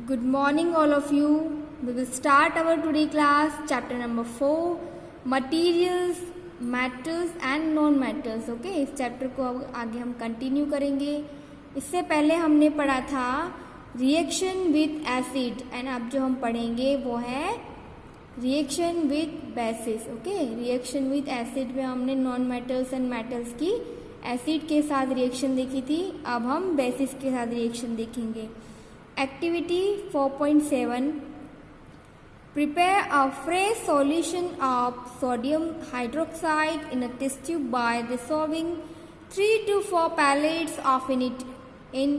Good morning, all of you. We will start our today class, chapter number 4, materials, matters and non-matters. Okay, इस chapter को आगे हम continue करेंगे. इससे पहले हमने पढ़ा था रिएक्शन विथ एसिड एंड अब जो हम पढ़ेंगे वो है reaction with basis. Okay, reaction with acid में हमने नॉन मेटल्स एंड मेटल्स की एसिड के साथ रिएक्शन देखी थी. अब हम बेसिस के साथ रिएक्शन देखेंगे. Activity 4.7. Prepare a fresh solution of sodium hydroxide in a test tube by dissolving 3 to 4 pellets of it in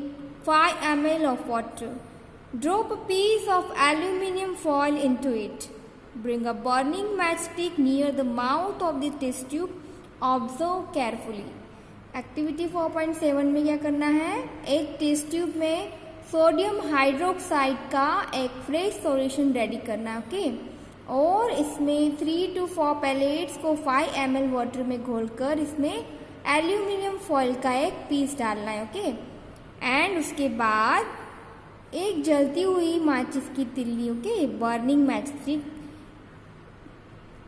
5 ml of water. Drop a piece of aluminium foil into it. Bring a burning matchstick near the mouth of the test tube. Observe carefully. Activity 4.7 में क्या करना है? एक test tube में sodium hydroxide का एक fresh solution ready करना है. ओके, और इसमें 3 to 4 पैलेट्स को 5 ml वाटर में घोलकर इसमें एल्यूमिनियम फॉइल का एक पीस डालना है. ओके, एंड उसके बाद एक जलती हुई माचिस की तिल्ली, okay, burning matchstick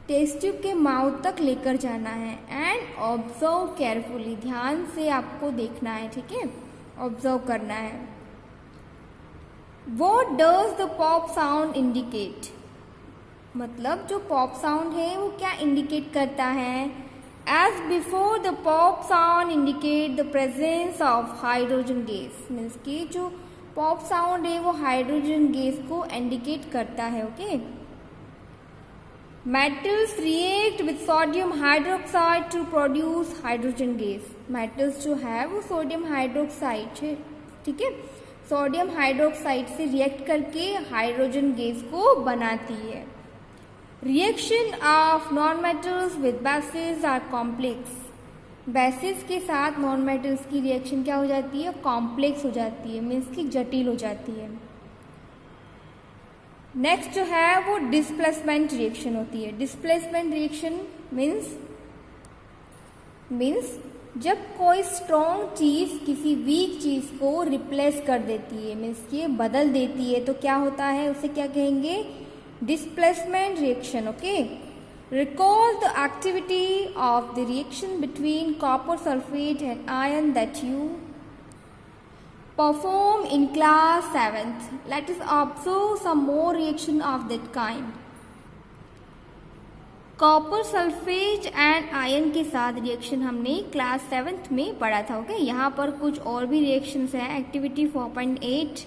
test tube के माउथ तक लेकर जाना है. एंड ऑब्जर्व केयरफुली, ध्यान से आपको देखना है. ठीक है, ऑब्जर्व करना है. What does the pop sound indicate? मतलब जो पॉप साउंड है वो क्या इंडिकेट करता है? As before, the pop sound indicate the presence of hydrogen gas. Means कि जो पॉप साउंड है वो हाइड्रोजन गैस को इंडिकेट करता है. Okay, metals react with sodium hydroxide to produce hydrogen gas. Metals जो है वो सोडियम हाइड्रोक्साइड है. ठीक है, सोडियम हाइड्रोक्साइड से रिएक्ट करके हाइड्रोजन गैस को बनाती है. Reaction of non metals with bases are complex. Bases के साथ नॉन मेटल्स की रिएक्शन क्या हो जाती है? कॉम्प्लेक्स हो जाती है, मीन्स कि जटिल हो जाती है. नेक्स्ट जो है वो डिस्प्लेसमेंट रिएक्शन होती है. डिस्प्लेसमेंट रिएक्शन मीन्स जब कोई स्ट्रॉन्ग चीज किसी वीक चीज को रिप्लेस कर देती है, मीन्स ये बदल देती है, तो क्या होता है? उसे क्या कहेंगे? Displacement reaction. Okay, recall the activity of the reaction between copper sulphate and iron that you perform in class 7th. Let us observe some more reaction of that kind. Copper sulphate and iron के साथ reaction हमने class 7th में पढ़ा था. Okay, यहाँ पर कुछ और भी रिएक्शंस हैं. Activity 4.8.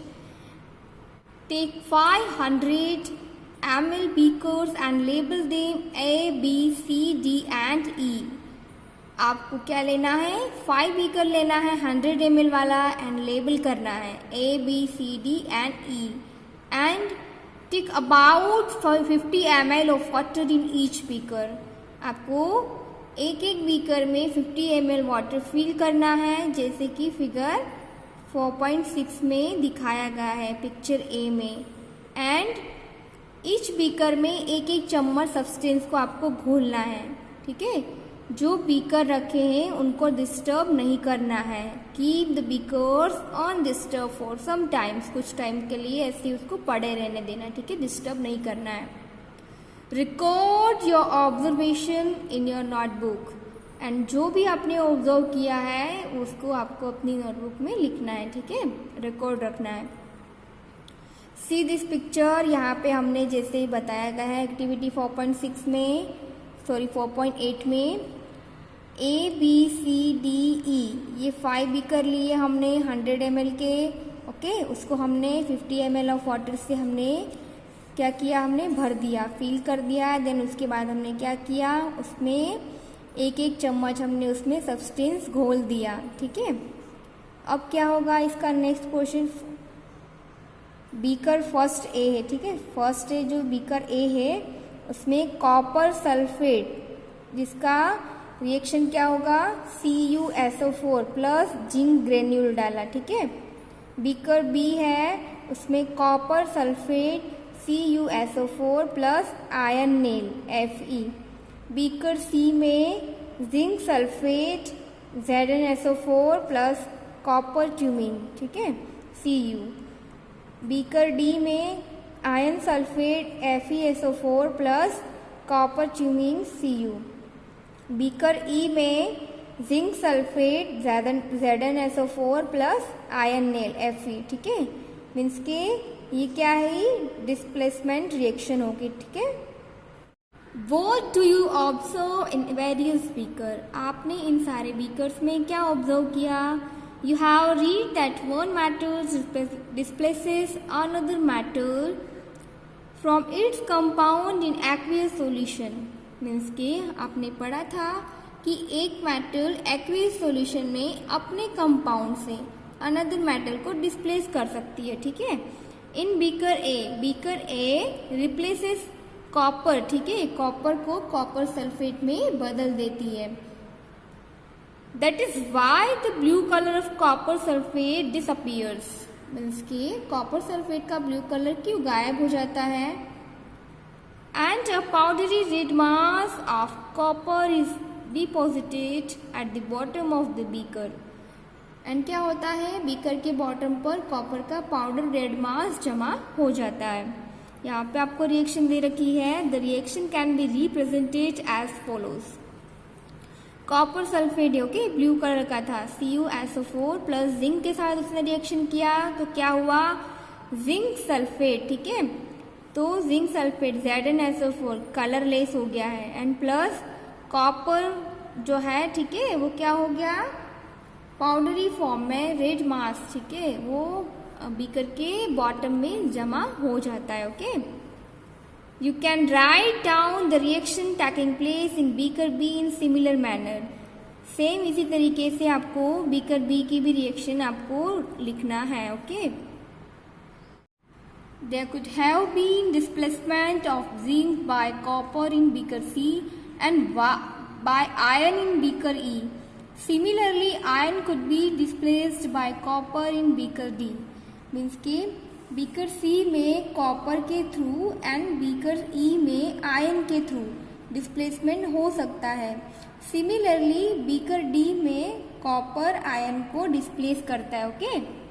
Take 500 ml beakers and label them A, B, C, D and E. आपको क्या लेना है? 5 बीकर लेना है 100 ml वाला एंड लेबल करना है A, B, C, D and E. And take about 50 ml of water in each beaker. आपको एक एक बीकर में 50 ml वाटर फिल करना है, जैसे कि फिगर 4.6 में दिखाया गया है पिक्चर ए में. एंड ईच बीकर में एक एक चम्मच सब्सटेंस को आपको घोलना है. ठीक है, जो बीकर रखे हैं उनको डिस्टर्ब नहीं करना है. Keep the beakers on disturb for some times. कुछ टाइम के लिए ऐसे उसको पड़े रहने देना. ठीक है, डिस्टर्ब नहीं करना है. Record your observation in your notebook. And जो भी आपने ऑब्जर्व किया है उसको आपको अपनी नोटबुक में लिखना है. ठीक है, रिकॉर्ड रखना है. See this picture. यहाँ पे हमने जैसे ही बताया गया है एक्टिविटी 4.8 में A, B, C, D, E ये 5 बीकर लिए हमने 100 ml के. ओके, उसको हमने 50 ml ऑफ वाटर से हमने क्या किया? हमने भर दिया, फिल कर दिया. देन उसके बाद हमने क्या किया? उसमें एक एक चम्मच हमने उसमें सब्सटेंस घोल दिया. ठीक है, अब क्या होगा? इसका next question. Beaker first A है. ठीक है, फर्स्ट ए जो बीकर ए है उसमें कॉपर सल्फेट जिसका रिएक्शन क्या होगा? CuSO4 प्लस जिंक ग्रेन्यूल डाला. ठीक है, बीकर बी है उसमें copper sulphate CuSO4 plus iron nail Fe. Beaker C में zinc sulphate ZnSO4 plus copper ट्यूमिन. ठीक है, Cu. बीकर डी में iron sulphate FeSO4 plus copper च्यूमिंग Cu। बीकर ई में zinc sulphate ZnSO4 plus iron nail Fe। ठीक है, means के ये क्या है, डिस्प्लेसमेंट रिएक्शन होगी। ठीक है। What do you observe in various beaker? आपने इन सारे बीकर्स में क्या ऑब्जर्व किया? You have read that one matter displaces another matter from its compound in aqueous solution। Means के आपने पढ़ा था कि एक मेटल एक्वियस सॉल्यूशन में अपने कंपाउंड से अनदर मेटल को डिस्प्लेस कर सकती है। ठीक है। इन बीकर ए रिप्लेसेस कॉपर। ठीक है, कॉपर को कॉपर सल्फेट में बदल देती है। That is why the blue colour of copper sulphate disappears. Means कि कॉपर सल्फेट का ब्लू कलर क्यों गायब हो जाता है? And a powdery red mass of copper is deposited at the bottom of the beaker. And क्या होता है, बीकर के बॉटम पर कॉपर का पाउडर रेड मास जमा हो जाता है। यहाँ पे आपको रिएक्शन दे रखी है। The reaction can be represented as follows. Copper sulphate okay blue colour का था, CuSO4 प्लस जिंक के साथ उसने रिएक्शन किया तो क्या हुआ, जिंक सल्फेट। ठीक है, तो जिंक सल्फेट ZnSO4 कलरलेस हो गया है एंड प्लस कॉपर जो है, ठीक है, वो क्या हो गया, पाउडरी फॉर्म में रेड मास। ठीक है, वो बीकर के बॉटम में जमा हो जाता है। Okay, you can write down the reaction taking place in beaker be in similar manner. Same इसी तरीके से आपको बीकर बी की भी रिएक्शन आपको लिखना है। Okay, there could have been displacement of zinc by copper in beaker C and by iron in beaker E. Similarly, iron could be displaced by copper in beaker D. Means कि beaker C में copper के through and beaker E में ion के through displacement हो सकता है। Similarly beaker D में copper ion को डिस्प्लेस करता है। Okay,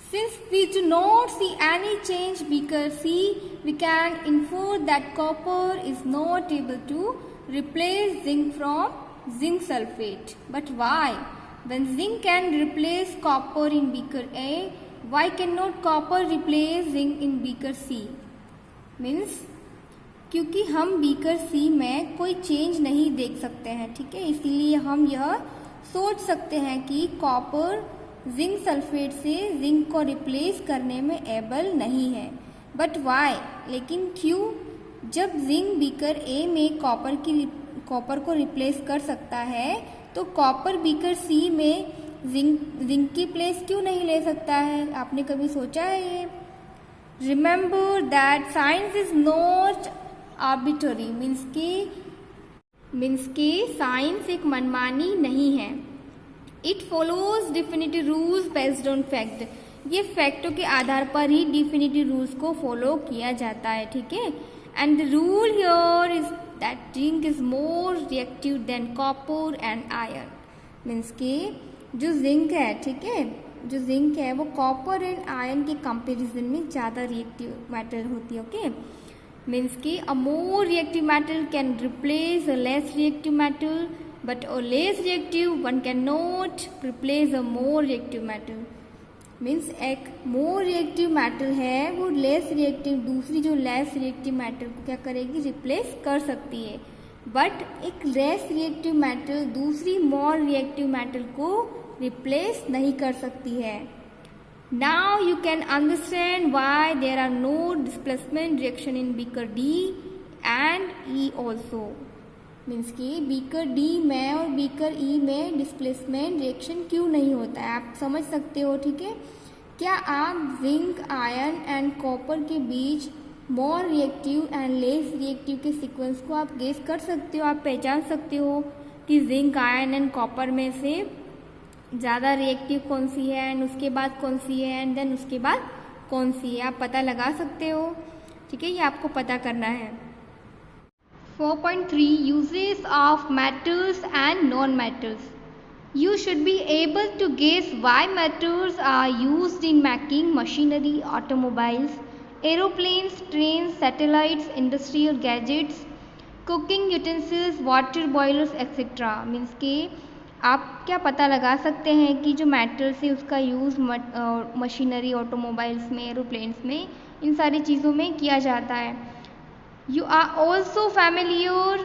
Since we do not see any change beaker C, we can infer that copper is not able to replace zinc from zinc sulfate. But why? When zinc can replace copper in beaker A, why cannot copper replace zinc in beaker C? Means क्योंकि हम beaker C में कोई change नहीं देख सकते हैं। ठीक है, इसीलिए हम यह सोच सकते हैं कि कॉपर जिंक सल्फेट से जिंक को रिप्लेस करने में एबल नहीं है। बट वाई, लेकिन क्यों? जब जिंक बीकर ए में कॉपर को रिप्लेस कर सकता है तो कॉपर बीकर सी में जिंक की प्लेस क्यों नहीं ले सकता है? आपने कभी सोचा है ये? Remember that science is not arbitrary. Means की साइंस एक मनमानी नहीं है। It follows definitive rules based on fact. ये फैक्टों के आधार पर ही डिफिनिटिव रूल्स को फॉलो किया जाता है। ठीक है, and the rule here is that zinc is more reactive than copper and iron. Means कि जो जिंक है, ठीक है, जो जिंक है वो कॉपर एंड आयरन के कंपेरिजन में ज़्यादा रिएक्टिव मेटल होती है। ओके, मीन्स कि a more reactive metal can replace a less reactive metal, but a less reactive one cannot replace a more reactive metal. Means एक more reactive metal है वो less reactive दूसरी जो less reactive metal को क्या करेगी, replace कर सकती है। but एक less reactive metal दूसरी more reactive metal को replace नहीं कर सकती है। Now you can understand why there are no displacement reaction in beaker D and E also. Means कि बीकर डी में और बीकर ई में डिस्प्लेसमेंट रिएक्शन क्यों नहीं होता है, आप समझ सकते हो। ठीक है, क्या आप जिंक आयरन एंड कॉपर के बीच more reactive and less reactive के सीक्वेंस को आप गेस कर सकते हो? आप पहचान सकते हो कि जिंक आयरन एंड कॉपर में से ज़्यादा रिएक्टिव कौन सी है एंड उसके बाद कौन सी है एंड देन उसके बाद कौन सी है, आप पता लगा सकते हो। ठीक है, ये आपको पता करना है। 4.3 Uses of metals and non-metals. You should be able to guess why metals are used in making machinery, automobiles, aeroplanes, trains, satellites, industrial gadgets, cooking utensils, water boilers, etc. Means के आप क्या पता लगा सकते हैं कि जो मेटल्स है उसका यूज़ मशीनरी, ऑटोमोबाइल्स में, एरोप्लेन्स में, इन सारी चीज़ों में किया जाता है. You are also familiar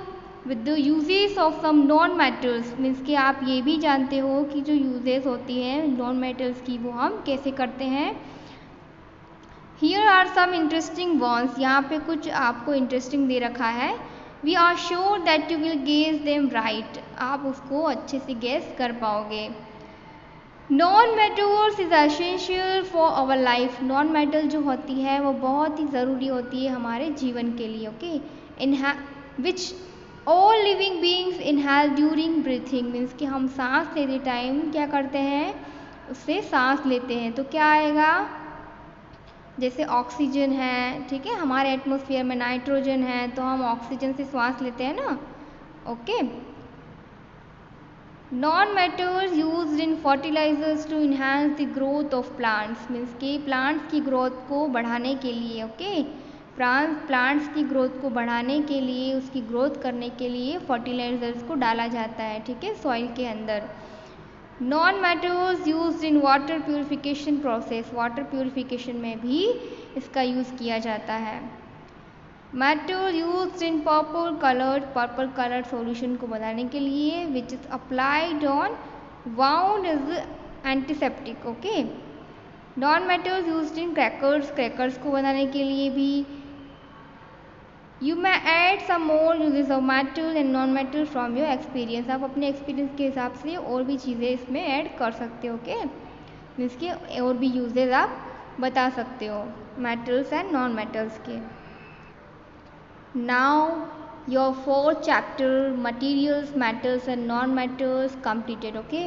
with the uses of some non metals. Means कि आप ये भी जानते हो कि जो यूजेस होती हैं नॉन मेटल्स की वो हम कैसे करते हैं. Here are some interesting ones. यहाँ पे कुछ आपको इंटरेस्टिंग दे रखा है. We are sure that you will guess them right. आप उसको अच्छे से गेस कर पाओगे. Non metals is essential for our life. Non metal जो होती है वो बहुत ही ज़रूरी होती है हमारे जीवन के लिए. Okay, which all living beings inhale during breathing. Means कि हम सांस लेते टाइम क्या करते हैं, उससे सांस लेते हैं. तो क्या आएगा, जैसे ऑक्सीजन है, ठीक है, हमारे एटमॉस्फेयर में नाइट्रोजन है तो हम ऑक्सीजन से सांस लेते हैं ना. Okay, non metals used in fertilisers to enhance the growth of plants. Means कि प्लांट्स की ग्रोथ को बढ़ाने के लिए, ओके, प्लांट्स की ग्रोथ को बढ़ाने के लिए, उसकी ग्रोथ करने के लिए फर्टिलाइजर्स को डाला जाता है, ठीक है, सॉइल के अंदर. Non metals used in water purification process. Water purification में भी इसका यूज़ किया जाता है. Metal used in purple coloured solution को बनाने के लिए, which is applied on wound is antiseptic. Okay, non metals used in crackers को बनाने के लिए भी. You may add some more uses of metal and non metal from your experience. आप अपने एक्सपीरियंस के हिसाब से और भी चीज़ें इसमें ऐड कर सकते हो. ओके, मीन्स के और भी यूजेस आप बता सकते हो मेटल्स एंड नॉन मेटल्स के. Now your fourth chapter, materials, metals and non-metals, completed. Okay.